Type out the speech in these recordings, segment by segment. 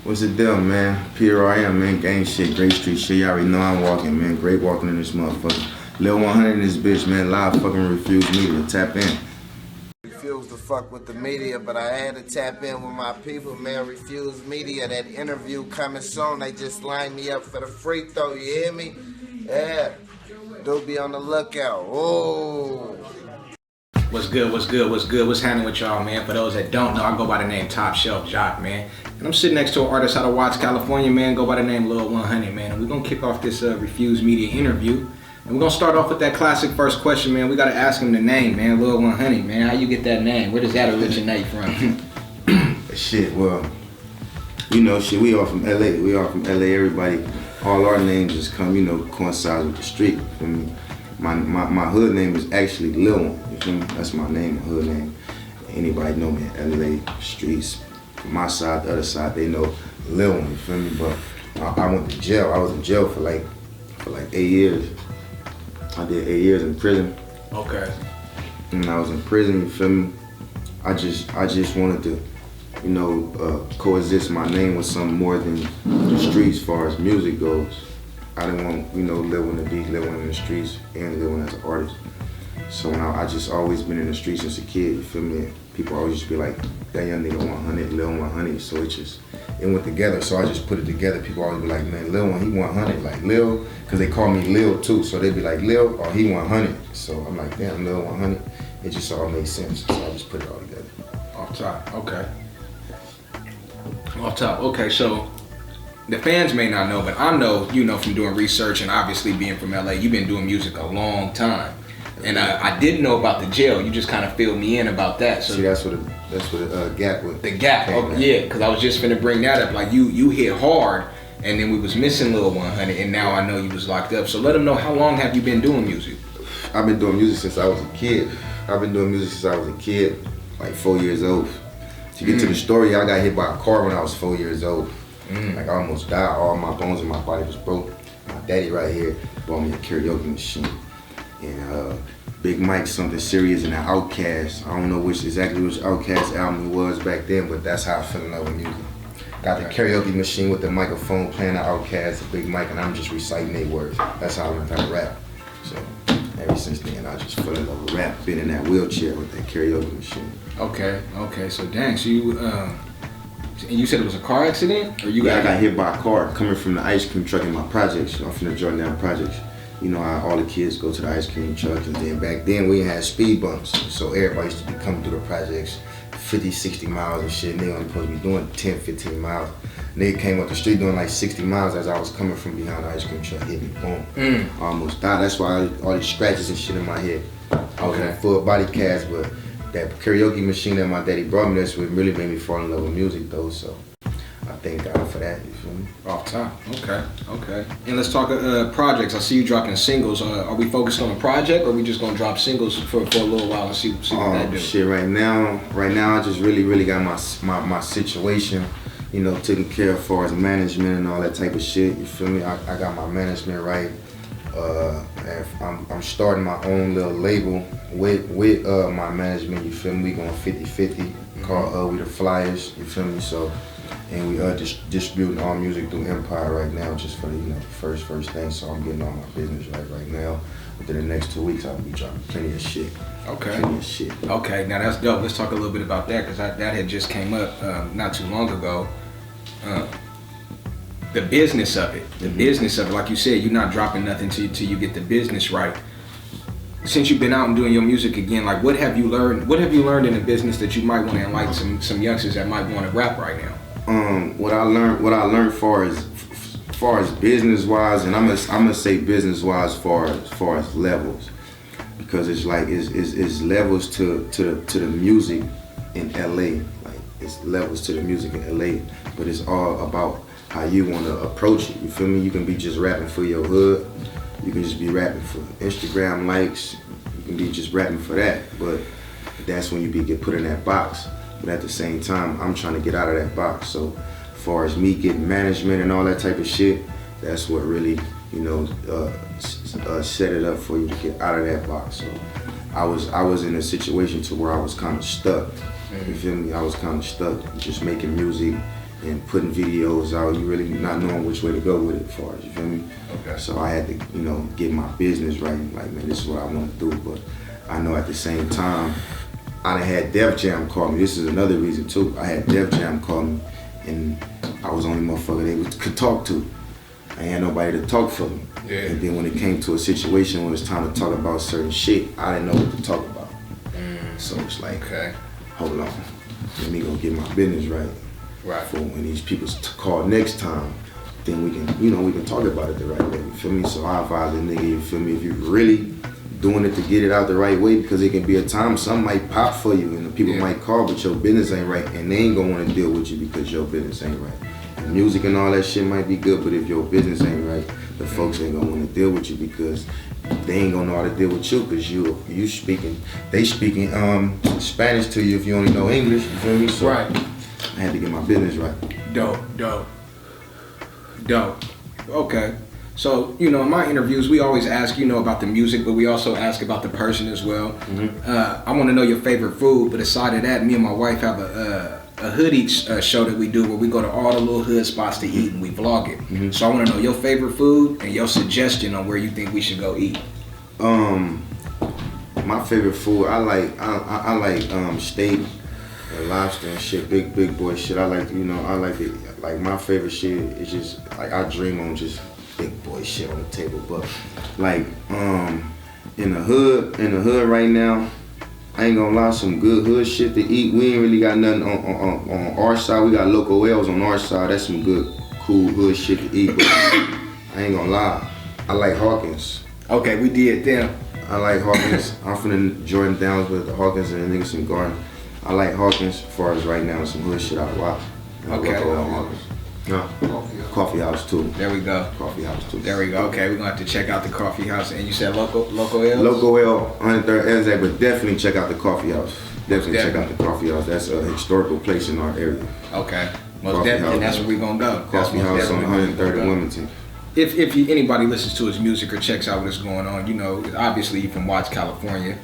What's the deal, man? Peter I am, man. Gang shit, great street shit. You already know I'm walking, man. Great walking in this motherfucker. Lil 100 in this bitch, man. Live fucking Refuse Media. Tap in. Refuse to fuck with the media, but I had to tap in with my people, man. Refuse Media. That interview coming soon. They just lined me up for the free throw. You hear me? Yeah. Do be on the lookout. Oh. What's good, what's good, what's good? What's happening with y'all, man? For those that don't know, I go by the name Top Shelf Jock, man. And I'm sitting next to an artist out of Watts, California, man. Go by the name Lil 100, man. And we're going to kick off this Refuse Media interview. And we're going to start off with that classic first question, man. We got to ask him the name, man. Lil 100, man. How you get that name? Where does that originate from? Shit, well, you know, shit, we all from LA. We all from LA. Everybody, all our names just come, you know, coincide with the street. For me. My hood name is actually Lil One, you feel me? That's my name, my hood name. Anybody know me in LA streets. From my side, the other side, they know Lil One, you feel me? But I went to jail. I was in jail for like 8 years. I did 8 years in prison. Okay. And I was in prison, you feel me? I just wanted to, you know, coexist my name with something more than the streets as far as music goes. I didn't want, you know, Lil One to be Lil One in the streets and Lil One as an artist. So I just always been in the streets since a kid, you feel me? People always just be like, that young nigga 100, Lil 100. So it went together. So I just put it together. People always be like, man, Lil One, he 100. Like Lil, because they call me Lil too. So they'd be like, Lil, or he 100. So I'm like, damn, Lil 100. It just all made sense. So I just put it all together. Off top, okay. Off top, okay, so the fans may not know, but I know, you know, from doing research and obviously being from LA, you've been doing music a long time. And I didn't know about the jail. You just kind of filled me in about that. So see, that's what the gap was. The gap, yeah, because I was just finna bring that up. Like you hit hard, and then we was missing Lil 100, and now I know you was locked up. So let them know, how long have you been doing music? I've been doing music since I was a kid. Like 4 years old. To get to the story, I got hit by a car when I was 4 years old. Like I almost died. All my bones in my body was broke. My daddy right here bought me a karaoke machine. And Big Mike, Something Serious, and an Outkast. I don't know exactly which Outkast album it was back then, but that's how I fell in love with music. Got the karaoke machine with the microphone playing the Outkast, the Big Mike, and I'm just reciting their words. That's how I learned how to rap. So ever since then, I just fell in love with rap, been in that wheelchair with that karaoke machine. Okay, so dang, so you, and you said it was a car accident? Or I got hit by a car coming from the ice cream truck in my projects. I'm from the Jordan projects. You know how all the kids go to the ice cream truck, and then back then we had speed bumps. So everybody used to be coming through the projects 50, 60 miles and shit, and they only supposed to be doing 10, 15 miles. And they came up the street doing like 60 miles as I was coming from behind the ice cream truck, hit me, boom. I almost died. That's why all these scratches and shit in my head. I was in a full body cast, but that karaoke machine that my daddy brought me, that's what really made me fall in love with music though, so I thank God for that, you feel me? Off top, okay. And let's talk projects. I see you dropping singles. Are we focused on a project, or are we just gonna drop singles for a little while and see what that do? Shit, right now I just really got my situation, you know, taken care of as far as management and all that type of shit, you feel me? I got my management right. I'm starting my own little label with my management, you feel me? We going 50-50, called We The Flyers, you feel me? So, and we distributing all music through Empire right now, just for the, you know, first thing. So I'm getting all my business right now. Within the next 2 weeks, I'll be dropping plenty of shit. Okay. Plenty of shit. Okay, now that's dope. Let's talk a little bit about that, because that had just came up not too long ago. The business of it, like you said, you're not dropping nothing till you get the business right. Since you've been out and doing your music again, like what have you learned? What have you learned in the business that you might want to enlighten some youngsters that might want to rap right now? What I learned far as business wise, and I'm gonna say business wise far as levels, because it's like it's levels to the music in LA. Like it's levels to the music in LA, but it's all about how you want to approach it, you feel me? You can be just rapping for your hood, you can just be rapping for Instagram likes, you can be just rapping for that, but that's when you get put in that box. But at the same time, I'm trying to get out of that box. So as far as me getting management and all that type of shit, that's what really, you know, set it up for you to get out of that box. So I was in a situation to where I was kind of stuck, you feel me? I was kind of stuck just making music and putting videos out. You really not knowing which way to go with it, as far as you feel me. Okay. So I had to, you know, get my business right. Like, man, this is what I want to do. But I know at the same time, I done had Def Jam call me. This is another reason too. I had Def Jam call me, and I was the only motherfucker they could talk to. I ain't had nobody to talk for me. Yeah. And then when it came to a situation when it was time to talk about certain shit, I didn't know what to talk about. So it's like, Okay. hold on, let me go get my business right. Right. For when these people call next time, then we can, you know, we can talk about it the right way. You feel me? So I advise a nigga, you feel me? If you're really doing it to get it out the right way, because it can be a time something might pop for you and the people might call, but your business ain't right, and they ain't gonna want to deal with you because your business ain't right. And music and all that shit might be good, but if your business ain't right, the folks ain't gonna want to deal with you because they ain't gonna know how to deal with you because you speaking, they speaking Spanish to you if you only know English. You feel me? So Right. I had to get my business right. Dope. Okay. So, you know, in my interviews, we always ask, you know, about the music, but we also ask about the person as well. I want to know your favorite food, but aside of that, me and my wife have a hood eats show that we do where we go to all the little hood spots to eat and we vlog it. So I want to know your favorite food and your suggestion on where you think we should go eat. My favorite food, I like steak and lobster and shit, big boy shit. I like, you know, I like it. Like my favorite shit is just like I dream on just big boy shit on the table. But like in the hood right now, I ain't gonna lie, some good hood shit to eat. We ain't really got nothing on our side. We got local L's on our side. That's some good, cool hood shit to eat. But I ain't gonna lie, I like Hawkins. Okay, we did them. I like Hawkins. I'm from the Jordan Downs with the Hawkins and the niggas some garden. I like Hawkins as far as right now, some hood shit out watch. Okay. Hawkins. Coffee house too. There we go. Coffee house too. There we go. Okay, we're gonna have to check out the coffee house. And you said local L's? Local L, 103rd Exact, but definitely check out the coffee house. Definitely check out the coffee house. That's a historical place in our area. Okay. Most definitely, and that's where we're gonna go. Coffee house on 103rd and Wilmington. If anybody listens to his music or checks out what's going on, you know, obviously you from Watts, California.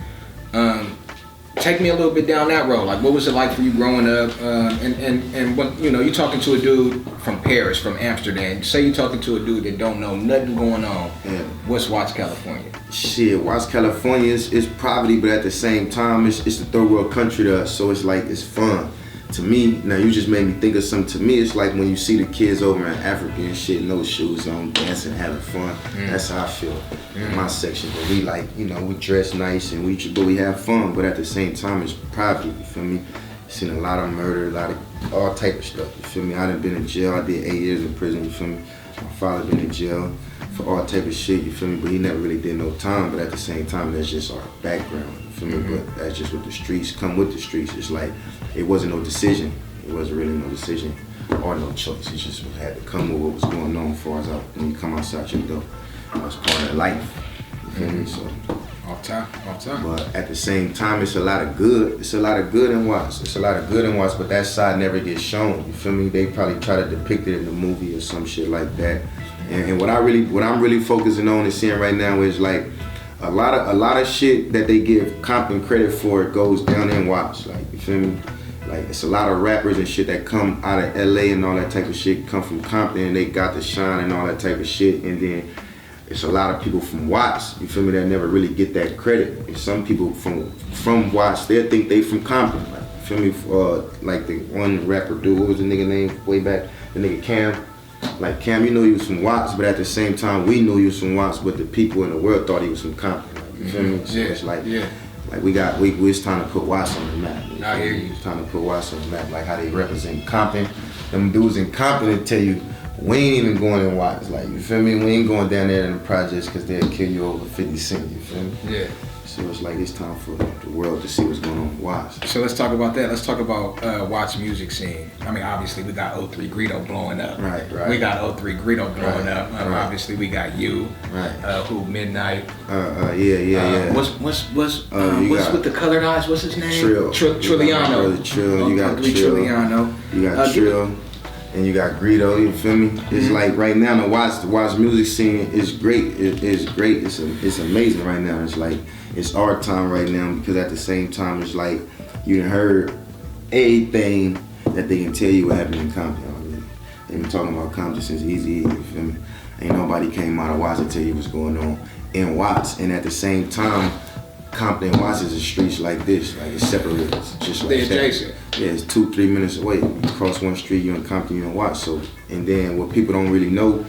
Take me a little bit down that road. Like, what was it like for you growing up? And what, you know, you talking to a dude from Paris, from Amsterdam. Say you talking to a dude that don't know nothing going on. Yeah. What's Watts, California? Shit, Watts, California is poverty, but at the same time, it's the third world country to us. So it's like, it's fun. To me, now you just made me think of something. To me, it's like when you see the kids over in Africa and shit, no shoes on, dancing, having fun. That's how I feel in my section. But we like, you know, we dress nice and we have fun. But at the same time, it's poverty. You feel me? Seen a lot of murder, a lot of all type of stuff. You feel me? I done been in jail. I did 8 years in prison. You feel me? My father been in jail for all type of shit. You feel me? But he never really did no time. But at the same time, that's just our background. You feel me? But that's just what the streets come with the streets. It's like, it wasn't no decision. It wasn't really no decision or no choice. It just had to come with what was going on as far as when you come outside your door. That's part of life. You feel me? So Off time. but at the same time, it's a lot of good. It's a lot of good in Watts. It's a lot of good in Watts, but that side never gets shown. You feel me? They probably try to depict it in the movie or some shit like that. And what I'm really focusing on and seeing right now is like a lot of shit that they give Compton credit for goes down in Watts. Like, you feel me? Like, it's a lot of rappers and shit that come out of LA and all that type of shit come from Compton and they got the shine and all that type of shit. And then it's a lot of people from Watts, you feel me, that never really get that credit. And some people from Watts, they think they from Compton. Like, you feel me? Like the one rapper dude, what was the nigga name way back? The nigga Cam. Like Cam, you knew he was from Watts, but at the same time, we knew he was from Watts, but the people in the world thought he was from Compton. Like, you feel me? So it's like, like it's time to put Watts on the map. I hear you. It's time to put Watts on the map, like how they represent Compton. Them dudes in Compton that tell you, we ain't even going in Watts. Like, you feel me? We ain't going down there in the projects because they'll kill you over 50 cents, you feel me? Yeah. So it's like, it's time for the world to see what's going on with Watts. So let's talk about that. Let's talk about Watts music scene. I mean, obviously we got 03 Greedo blowing up. Right. We got 03 Greedo blowing up. Right. Obviously we got you. Right. Who Midnight. Yeah. What's with the colored eyes? What's his name? Trilliano. Trill. You got Trilliano. You got Trill. And you got Greedo, you feel me? It's like right now the Watts music scene is great. It's great. It's amazing right now. It's like it's our time right now because at the same time it's like you done heard everything that they can tell you what happened in Compton already. They've been talking about Compton since Easy, you feel me? Ain't nobody came out of Watts to tell you what's going on in Watts. And at the same time, Compton and Watts is a streets like this, like it's separated, it's just like They adjacent. Yeah, it's 2-3 minutes away. You cross one street, you in Compton, you in Watts. So, and then what people don't really know,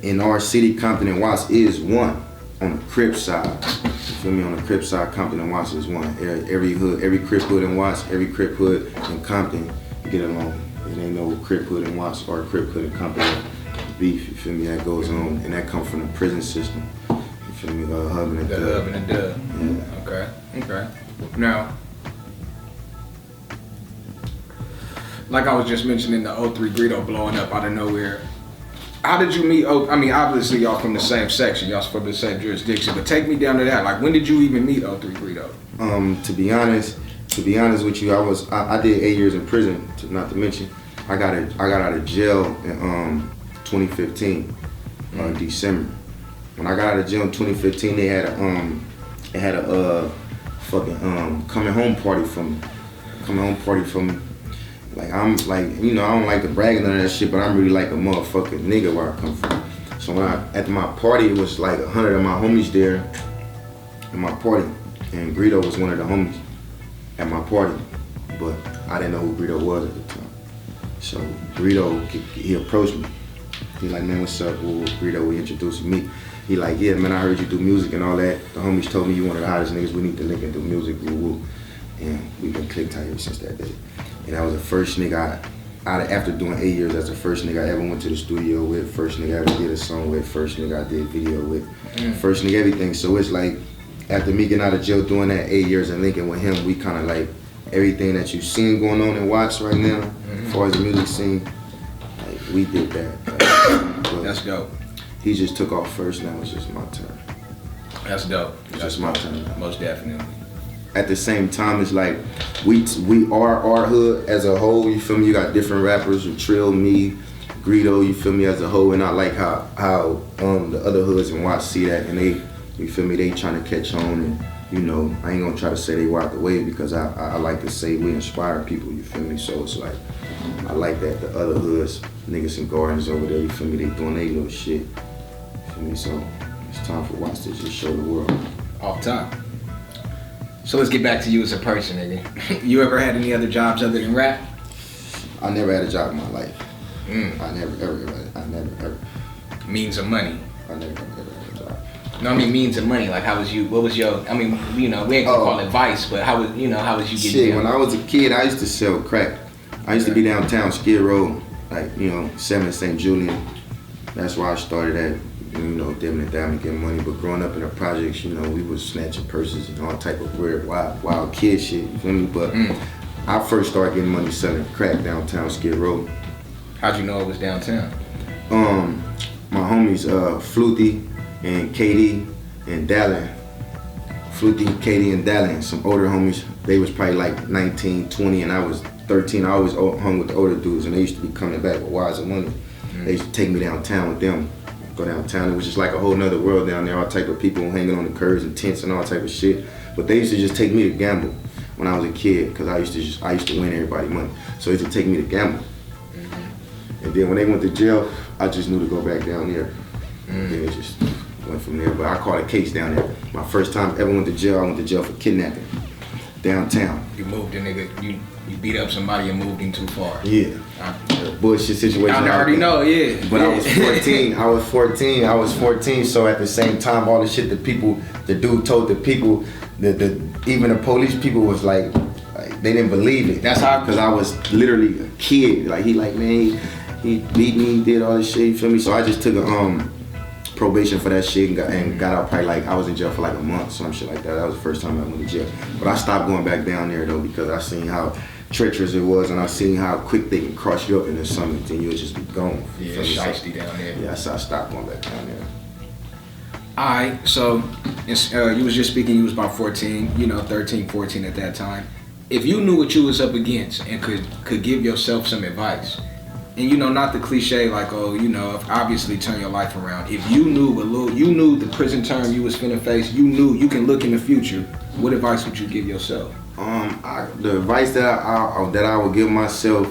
in our city, Compton and Watts is one on the Crip side. You feel me? On the Crip side, Compton and Watts is one. Every hood, every Crip hood in Watts, every Crip hood in Compton, you get along. There ain't no Crip hood in Watts or Crip hood in Compton. Beef, you feel me? That goes on, and that comes from the prison system. You feel me? Hub and The dub. hub and the dub. Yeah. Okay. Now, like I was just mentioning, the 03 Greedo blowing up out of nowhere. How did you meet? I mean, obviously y'all from the same section, y'all from the same jurisdiction, but take me down to that. Like, when did you even meet 03 Greedo? To be honest with you, I did 8 years in prison. Not to mention, I got out of jail in 2015, December. When I got out of jail in 2015, they had a fucking coming home party for me. Like, I'm like, you know, I don't like to brag and none of that shit, but I'm really like a motherfucking nigga where I come from. So when at my party, it was like 100 of my homies there at my party, and Greedo was one of the homies at my party, but I didn't know who Greedo was at the time. So Greedo, he approached me. He like, man, what's up? Well, Greedo, he introduced me. He like, yeah, man, I heard you do music and all that. The homies told me you one of the hottest niggas. We need to link and do music, woo woo. And we've been click tight ever since that day. And I was the first nigga after doing 8 years, that's the first nigga I ever went to the studio with, first nigga I ever did a song with, first nigga I did video with, first nigga everything. So it's like, after me getting out of jail doing that 8 years and linking with him, we kind of like, everything that you seen going on in Watts right now, as far as the music scene, like, we did that. Like, That's dope. he just took off first, now it's just my turn. That's dope. It's just my turn now. Most definitely. At the same time, it's like we are our hood as a whole. You feel me? You got different rappers, you Trill, me, Greedo. You feel me? As a whole, and I like how the other hoods in Watts see that, and they, you feel me? They trying to catch on, and you know, I ain't gonna try to say they walk the way because I like to say we inspire people. You feel me? So it's like I like that the other hoods, niggas and gardens over there. You feel me? They doing their little shit. You feel me? So it's time for Watts to just show the world. Off top. So let's get back to you as a person, nigga. You ever had any other jobs other than rap? I never had a job in my life. I never ever. Means of money. I never ever had a job. No, I mean means of money. Like, how was you? What was your? I mean, you know, we ain't gonna call it vice, but how was you getting? Shit, down? when I was a kid, I used to sell crack. I used to be downtown Skid Row, like, you know, 7th St. Julian. That's where I started at. You know, dimming and dabbing, getting money. But growing up in the projects, you know, we was snatching purses and all type of weird, wild kid shit. You feel me? But I first started getting money selling crack downtown Skid Row. How'd you know it was downtown? My homies, Flutie and Katie and Dallin. Flutie, Katie, and Dallin, some older homies. They was probably like 19, 20, and I was 13. I always hung with the older dudes, and they used to be coming back with wads of money. They used to take me downtown with them. Go downtown, it was just like a whole nother world down there, all type of people hanging on the curbs and tents and all type of shit. But they used to just take me to gamble when I was a kid, because I used to win everybody money. So they used to take me to gamble. And then when they went to jail, I just knew to go back down there. And then it just went from there. But I caught a case down there. My first time ever went to jail, I went to jail for kidnapping downtown. You moved a nigga, you beat up somebody and moved him too far. Yeah. Bullshit situation. I already know, yeah. But I was 14. I was 14. So at the same time, all the shit the dude told the people, even the police people was like they didn't believe it. That's how. Because I was literally a kid. Like man, he beat me, he did all this shit. You feel me? So I just took a probation for that shit and got out probably like I was in jail for like a month, some shit like that. That was the first time I went to jail. But I stopped going back down there though because I seen how treacherous it was, and I seen how quick they can cross you up in the summit, and you'll just be gone. Yeah, shiesty down there. Yeah, so I stopped going back down there. Alright, so you was just speaking, you was about 14, 13, 14 at that time. If you knew what you was up against and could give yourself some advice, and not the cliche like, obviously turn your life around. If you knew the prison term you was finna face, you knew you can look in the future, what advice would you give yourself? The advice that I would give myself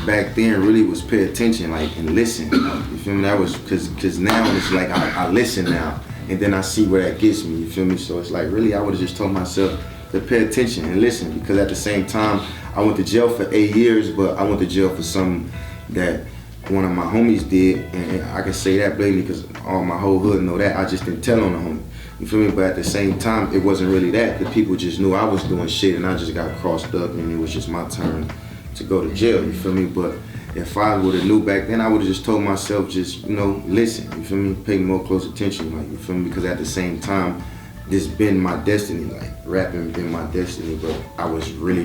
back then really was pay attention, like, and listen. You feel me? That was cause now it's like I listen now, and then I see where that gets me. You feel me? So it's like really I would have just told myself to pay attention and listen, because at the same time I went to jail for 8 years, but I went to jail for something that one of my homies did, and I can say that blatantly because all my whole hood know that. I just didn't tell on the homie. You feel me? But at the same time, it wasn't really that. The people just knew I was doing shit, and I just got crossed up, and it was just my turn to go to jail. You feel me? But if I would have knew back then, I would have just told myself, just, you know, listen. You feel me? Pay more close attention, like, you feel me? Because at the same time, this been my destiny. Like, rapping been my destiny, but I was really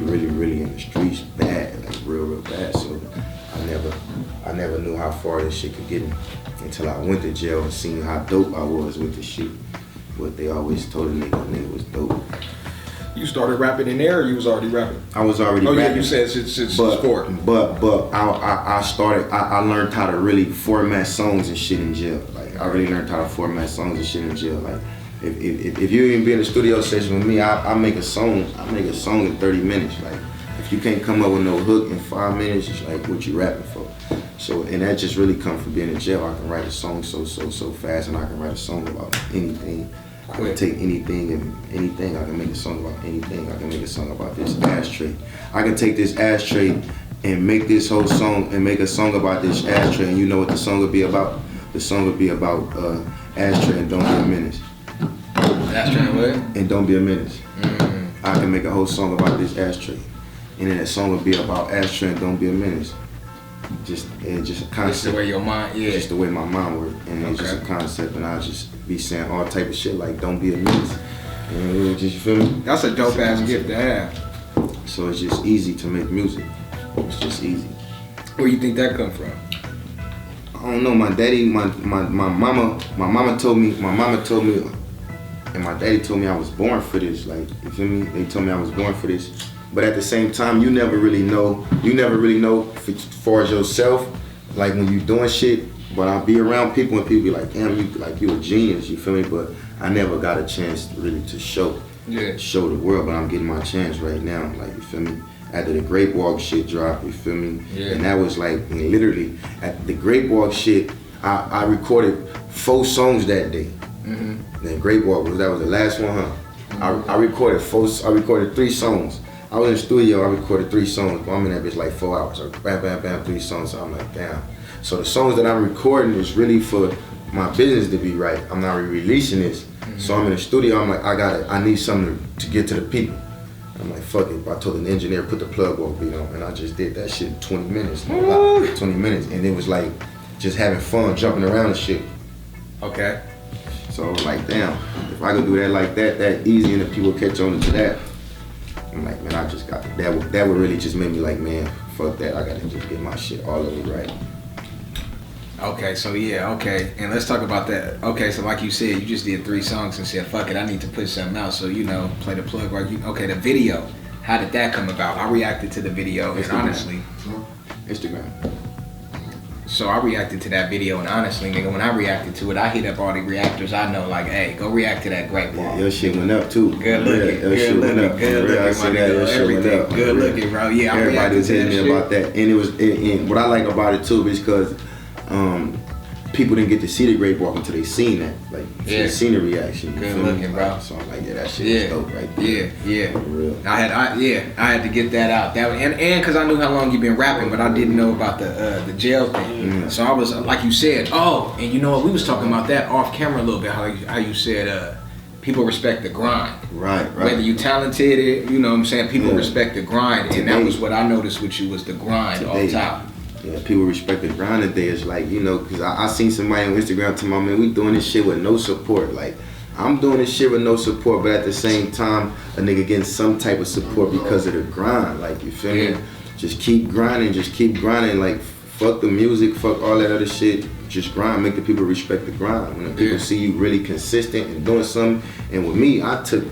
in the streets bad, like real bad. So I never knew how far this shit could get me until I went to jail and seen how dope I was with this shit. But they always told a nigga was dope. You started rapping in there, or you was already rapping? I was already rapping. Oh yeah, you said since sport. But I learned how to really format songs and shit in jail. Like, I really learned how to format songs and shit in jail. Like, if you even be in a studio session with me, I make a song in 30 minutes. Like, if you can't come up with no hook in 5 minutes, it's like, what you rapping for? So, and that just really comes from being in jail. I can write a song so fast, and I can write a song about anything. I can take anything and anything. I can make a song about anything. I can make a song about this ashtray. I can take this ashtray and make this whole song and make a song about this ashtray. And you know what the song would be about? The song would be about ashtray and don't be a menace. Ashtray and what? And don't be a menace. I can make a whole song about this ashtray. And then that song would be about ashtray and don't be a menace. Just a concept. Just the way your mind, yeah. Just the way my mind works, and it's just a concept, and I just be saying all type of shit like "don't be a menace." You feel me? That's a dope ass gift to have. So it's just easy to make music. It's just easy. Where you think that come from? I don't know. My daddy, my mama told me, and my daddy told me I was born for this. Like, you feel me? They told me I was born for this. But at the same time, you never really know. You never really know as far as yourself, like when you doing shit. But I'll be around people and people be like, damn, you a genius, you feel me? But I never got a chance really to show the world. But I'm getting my chance right now, like, you feel me? After the Great Walk shit dropped, you feel me? Yeah. And that was like, literally, at the Great Walk shit, I recorded 4 songs that day. Then Great Walk that was the last one, huh? I recorded 3 songs. I was in the studio, I recorded 3 songs, but I'm in that bitch like 4 hours. So bam, 3 songs. So I'm like, damn. So the songs that I'm recording is really for my business to be right. I'm not releasing this. So I'm in the studio, I'm like, I need something to get to the people. I'm like, fuck it. I told the engineer, put the plug walk beat on, and I just did that shit in 20 minutes. 20 minutes. And it was like, just having fun, jumping around and shit. Okay. So like, damn, if I could do that like that easy, and the people catch on to that, I'm like, man, I just got that. That would really just make me like, man, fuck that. I gotta just get my shit all the way right. Okay, so yeah, okay, and let's talk about that. Okay, so like you said, you just did 3 songs and said, fuck it, I need to put something out. So, you know, play the plug right. Okay, the video, how did that come about? I reacted to the video, and honestly, Instagram. So I reacted to that video, and honestly, nigga, when I reacted to it, I hit up all the reactors I know, like, hey, go react to that Great Wall. Yeah, your shit went up too. Good looking, good looking, my nigga, everything. Good looking, bro. Yeah, I everybody was telling me about that, and it was, and what I like about it too is because people didn't get to see the Great Walk until they seen that, like, they seen the reaction. Good looking, bro. So I'm like, yeah, that shit was dope right there. Yeah. For real. I had to get that out. That and because I knew how long you've been rapping, but I didn't know about the jail thing. So I was like you said, and you know what? We was talking about that off camera a little bit. How you said people respect the grind. Right. Whether you talented, you know what I'm saying. People respect the grind, and that was what I noticed with you was the grind off top. Yeah, people respect the grind today. It's like, you know, because I seen somebody on Instagram tell me, man, we doing this shit with no support. Like, I'm doing this shit with no support, but at the same time, a nigga getting some type of support because of the grind. Like, you feel me? Just keep grinding, Like, fuck the music, fuck all that other shit. Just grind, make the people respect the grind. When the people see you really consistent and doing something. And with me, I took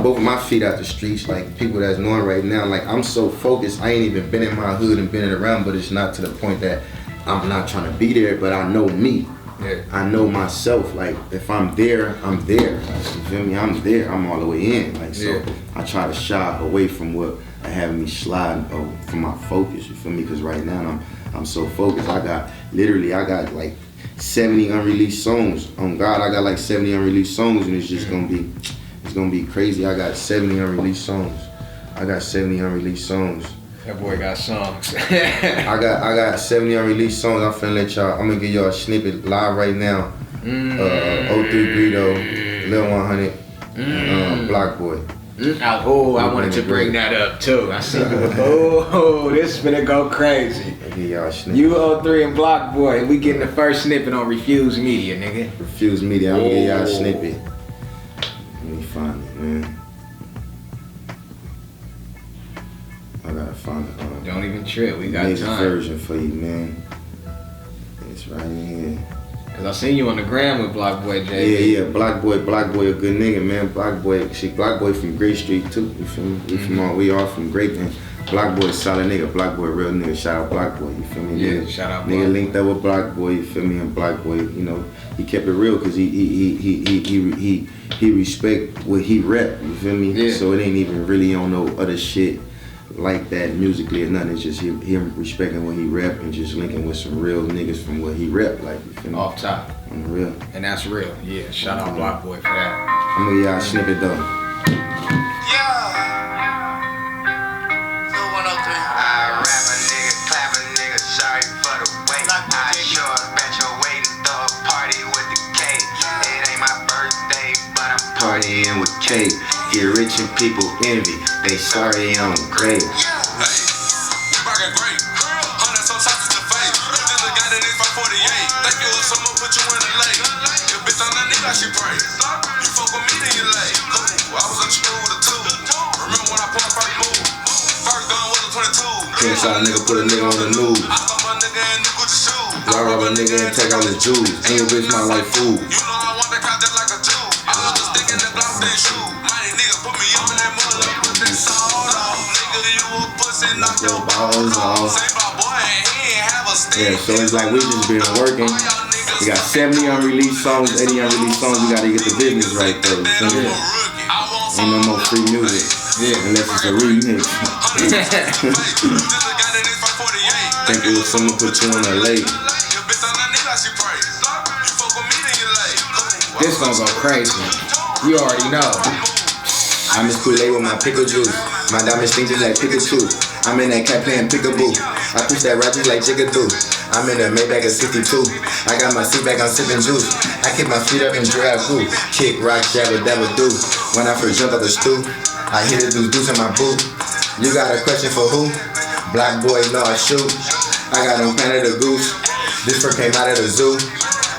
both of my feet out the streets, like people that's knowing right now. Like, I'm so focused, I ain't even been in my hood and been it around, but it's not to the point that I'm not trying to be there, but I know me. Yeah. I know myself. Like, if I'm there, I'm there. Like, you feel me? I'm there. I'm all the way in. Like, so I try to shy away from what having me sliding from my focus. You feel me? Because right now I'm so focused. I got like 70 unreleased songs. On God, I got like 70 unreleased songs, and it's just gonna be crazy. I got 70 unreleased songs. That boy got songs. I got 70 unreleased songs. I'm gonna give y'all a snippet live right now. 03 Greedo, LIL 100, BLOCCBOY. I wanted to bring that up too. I see you. This finna go crazy. I'll give y'all a snippet. You 03 and BLOCCBOY, and we getting the first snippet on Refuse Media, nigga. Refuse Media, I'm gonna give y'all a snippet. Let me find it, man. I gotta find it. Don't even trip, we got next time. version for you, man. It's right in here. Cause I seen you on the gram with BLOCCBOY, JB. Yeah, BLOCCBOY a good nigga, man. BLOCCBOY from Great Street too. You feel me? We all from Great, man. BLOCCBOY solid nigga. BLOCCBOY real nigga. Shout out BLOCCBOY. You feel me? Yeah, shout out. Nigga linked up with BLOCCBOY. You feel me? And BLOCCBOY, you know, he kept it real because he respect what he rep. You feel me? Yeah. So it ain't even really on no other shit like that musically or nothing. It's just him respecting what he rep and just linking with some real niggas from what he rep. Like, you feel me? Off top. On the real. And that's real. Yeah, shout out BLOCCBOY for that. I'm gonna give y'all a snippet though. Partying with cake, get rich and people envy. They sorry I'm great. Can't shot a nigga, put a nigga on the news. Rob a nigga and take all his jewels. And your bitch smell like food. Your balls off. Yeah, so it's like we just been working. We got 70 unreleased songs, 80 unreleased songs. We gotta get the business right though. Ain't no more free music. Yeah, unless it's a remix. Think it was someone put you on a lake. This gonna go crazy. You already know. I miss Kool-Aid with my pickle juice. My diamonds stink just like Pikachu. I'm in that cat playing peekaboo. I push that rap just like Jigadoo. I'm in a Maybach of 62. I got my seat back, I'm sipping juice. I kick my feet up and drag goo. Kick, rock, shabba, dabba, do. When I first jumped out the stool, I hit a deuce in my boot. You got a question for who? BLOCCBOY, no I shoot. I got no Planet of Goose. This fur came out of the zoo.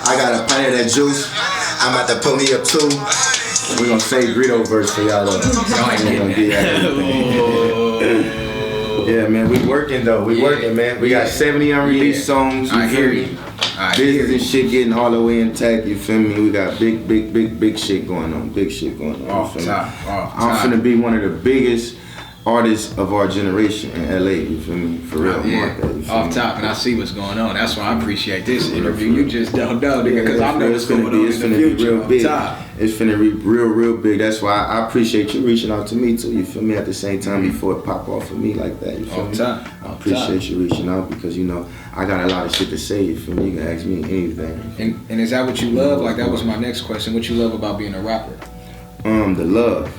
I got a pint of that juice. I'm about to put me up too. We gonna say Greedo verse for y'all though. Yeah, man, we working though. We working, man. We got 70 unreleased songs. I hear you. Business and shit getting all the way intact. You feel me? We got big shit going on. Big shit going on. Off top. I'm finna be one of the biggest artists of our generation in LA. You feel me? For real. Yeah. Off top, and I see what's going on. That's why I appreciate this interview. You just don't know, nigga, because I know it's gonna be. It's finna be real big. It's finna be real big. That's why I appreciate you reaching out to me too. You feel me? At the same time, before it pop off of me like that. You feel me? I appreciate you reaching out because you know I got a lot of shit to say. You feel me? You can ask me anything. And is that what you love? Like that was my next question. What you love about being a rapper? The love.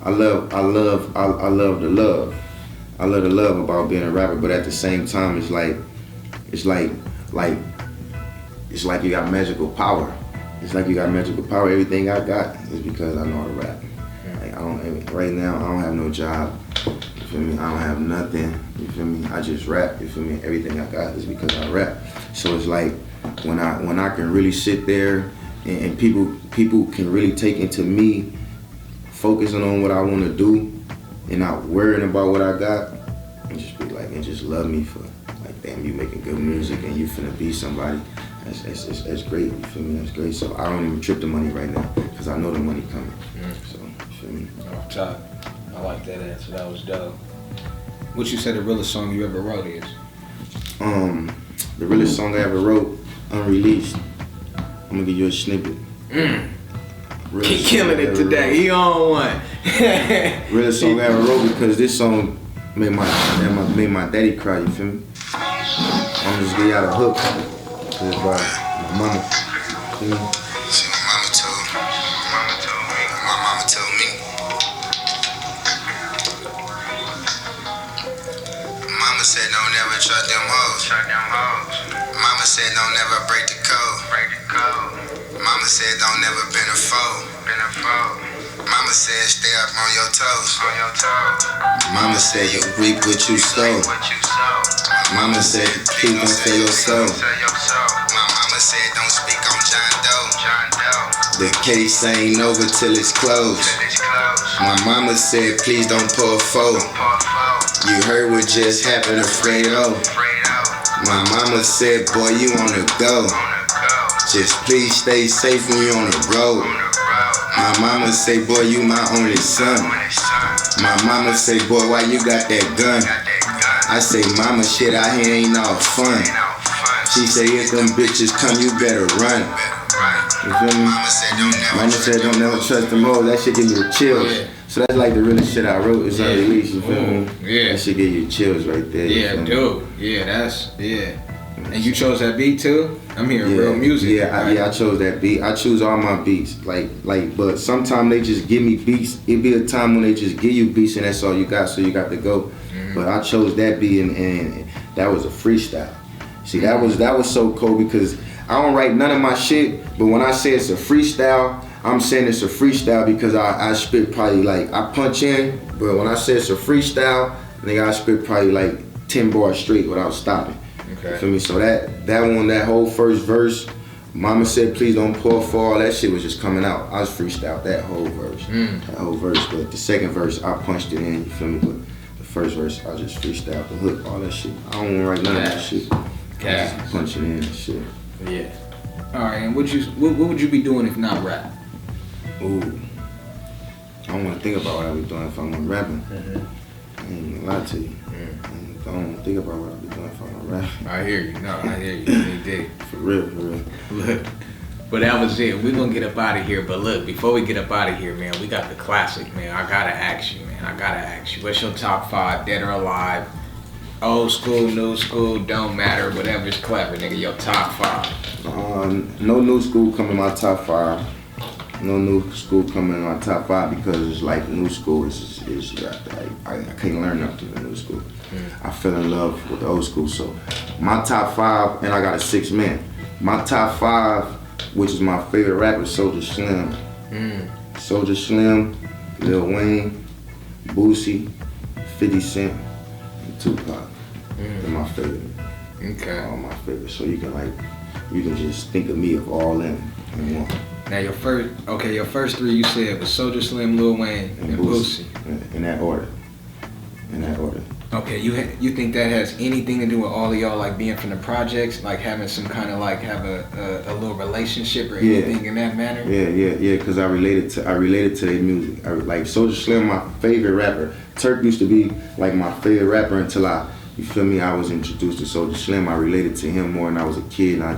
I love the love. I love the love about being a rapper, but at the same time, it's like you got magical power. It's like you got magical power. Everything I got is because I know how to rap. Like right now, I don't have no job. You feel me? I don't have nothing. You feel me? I just rap. You feel me? Everything I got is because I rap. So it's like when I can really sit there and people can really take into me, focusing on what I want to do and not worrying about what I got, and just be like, and just love me for like, damn, you making good music and you finna be somebody. That's great. You feel me? That's great. So I don't even trip the money right now because I know the money coming. So you feel me? Off top. I like that answer. That was dope. What you said the realest song you ever wrote is? The realest song I ever wrote, unreleased. I'm gonna give you a snippet. Keep killing it today. He on one. Realest song I ever wrote because this song made my daddy cry, you feel me? I'm just give y'all a hook. Cause it's by my mama. You know? See, my mama told me. My mama told me. Mama said don't never trust them hoes. Mama said don't never break the code. Mama said don't never been a foe. Mama said stay up on your toes. Mama said you reap what you sow. Mama said please don't sell your soul. My mama said don't speak on John Doe. The case ain't over till it's closed. My mama said please don't pull a foe. You heard what just happened to Fredo. My mama said boy you on the go. Just please stay safe when you on the road. My mama say boy you my only son. My mama say boy why you got that gun? I say mama shit out here ain't all fun. She say if them bitches come you better run. You feel me? Mama said don't never trust them hoes. That shit give you the chills. Yeah. So that's like the realest shit I wrote. It's unreleased, you feel me? Yeah. That shit give you chills right there. Yeah, dude. Yeah, And you chose that beat too? I'm hearing real music. Yeah, I chose that beat. I choose all my beats. But sometimes they just give me beats. It be a time when they just give you beats and that's all you got, so you got to go. Mm-hmm. But I chose that beat and that was a freestyle. See, that was so cool because I don't write none of my shit, but when I say it's a freestyle, I'm saying it's a freestyle because I spit probably like, I punch in, but when I say it's a freestyle, nigga, I spit probably like 10 bars straight without stopping. Okay. You feel me? So that one, that whole first verse, mama said please don't pour for all that shit was just coming out. I was freestyled that whole verse. That whole verse, but the second verse I punched it in, you feel me? But the first verse I just freestyled the hook, all that shit. I don't wanna write none of that shit. I just punch it in and shit. Yeah. Alright, and what would you be doing if not rap? Ooh. I don't wanna think about what I be doing if I'm rapping. I ain't gonna lie to you. I don't think about what I be doing if I'm rapping. I hear you. No, I hear you. You did. For real. Look, but that was it. We're gonna get up out of here. But look, before we get up out of here, man, we got the classic, man. I gotta ask you, what's your top 5, dead or alive? Old school, new school, don't matter, whatever's clever, nigga, your top 5. No new school come in my top 5. No new school come in my top 5 because it's like new school is I can't learn nothing in new school. I fell in love with the old school. So my top 5, and I got a 6-man. My top 5, which is my favorite rapper, Soulja Slim. Soulja Slim, Lil Wayne, Boosie, 50 Cent, and Tupac. They're my favorite. Okay. All my favorites. So you can just think of me of all them in one. Now your first 3 you said was Soulja Slim, Lil Wayne, and Boosie. In that order. Okay, you think that has anything to do with all of y'all like being from the projects, like having some kind of like have a little relationship or anything in that manner? Yeah. Because I related to their music. Like Soulja Slim, my favorite rapper. Turk used to be like my favorite rapper until I was introduced to Soulja Slim. I related to him more when I was a kid, and I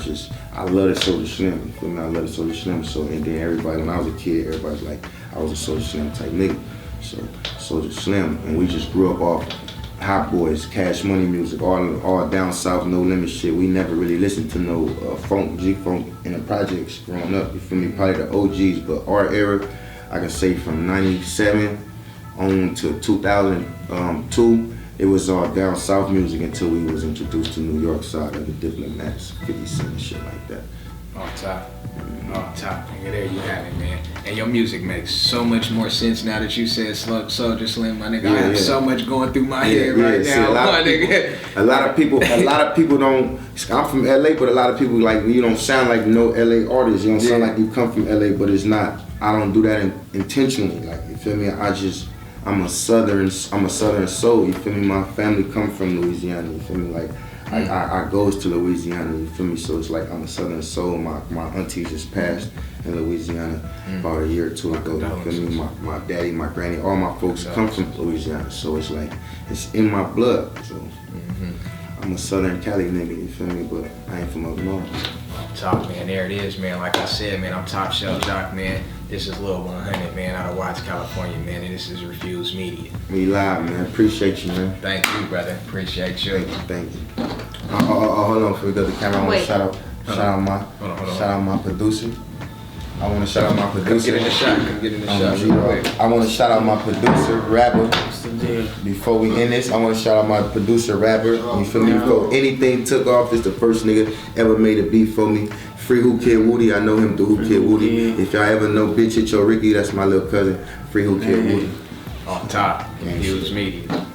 love the Soulja Slim. You feel me? I love the Soulja Slim. So and then everybody, when I was a kid, everybody's like I was a Soulja Slim type nigga. So Soulja Slim, and we just grew up off Hot Boys, Cash Money music, all down south, no limit shit. We never really listened to no funk, G-funk in the projects growing up. You feel me? Probably the OGs, but our era, I can say from '97 on to 2002. It was all down south music until we was introduced to New York side of the Diplomats, 50 Cent and shit like that. On top, nigga, there you have it, man. And your music makes so much more sense now that you said Soulja Slim, my nigga. I have so much going through my head right now, my nigga. A lot of people don't. I'm from LA, but a lot of people like you don't sound like no LA artist. You don't sound like you come from LA, but it's not. I don't do that intentionally. Like you feel me? I'm a southern soul. You feel me? My family come from Louisiana. You feel me? Like. I goes to Louisiana, you feel me? So it's like I'm a southern soul. My auntie just passed in Louisiana about a year or 2 ago. You feel me? My daddy, my granny, all my folks come from Louisiana. So it's like, it's in my blood. So I'm a southern Cali nigga, you feel me? But I ain't from up north. Talk, man. There it is, man. Like I said, man, I'm Top Shelf Jock, man. This is Lil 100, man, out of Watts, California, man, and this is Refused Media. We live, man. Appreciate you, man. Thank you, brother. Appreciate you. Thank you. Hold on before we go to the camera. I want to shout out my producer. I want to shout out my producer. Get in the shot. Get in the shot. Real quick. I want to shout out my producer, rapper. Before we end this, I want to shout out my producer, rapper. You feel me? Before anything took off, this the first nigga ever made a beat for me. Free Who Kid Woody. I know him through Who Kid Woody. If y'all ever know Bitch Hit Your Ricky, that's my little cousin. Free Who Kid Woody. On top. Refused Media.